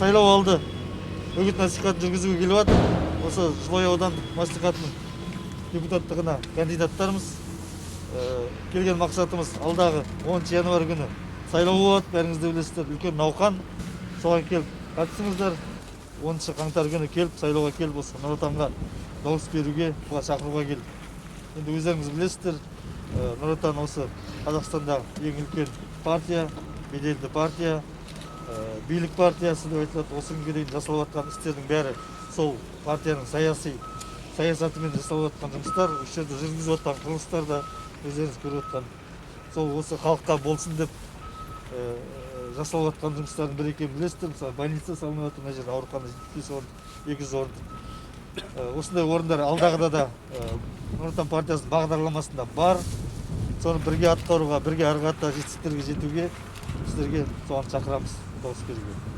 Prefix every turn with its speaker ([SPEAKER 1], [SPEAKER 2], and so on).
[SPEAKER 1] сайлау алды үгіт насихатын жүргізуге келіп жатыр. Осы Жылой аудандық мәслихатының депутаттығына кандидаттарымыз. Келген мақсатымыз алдағы 10 январь күні сайлау болады, бәріңіз де білесіздер, үлкен науқан. Соған келіп қатысыңыздар. 10 қаңтар күні келіп, сайлауға келіп, осы Нұр Отанға дауыс беруге, шақыруға келіп. Енді өздеріңіз білесіздер, Нұр Отан осы Қазақстандағы ең үлкен партия, беделді партия, билік партиясы деп айтылады. Осы күнге дейін жасалып жатқан істердің бәрі сол партияның саясатымен жасалып жатқан жұмыстар, осы жерде жүргізіп жатқан құрылыстар да өздеріңіз көріп жатқан. Сол осы халыққа болсын деп жасалып жатқан жұмыстардың бірі екенін білесіздер. Мысалы, больница салынып жатыр, мына жерде аурухана 75 орын, 200 орын. Осындай орындар алдағыда да Нұр Отан партиясының бағдарламасында бар. Соны бірге атқаруға, бірге ары қарата жетістіктерге жетуге сіздерге соған шақырамыз, дауыс беруге.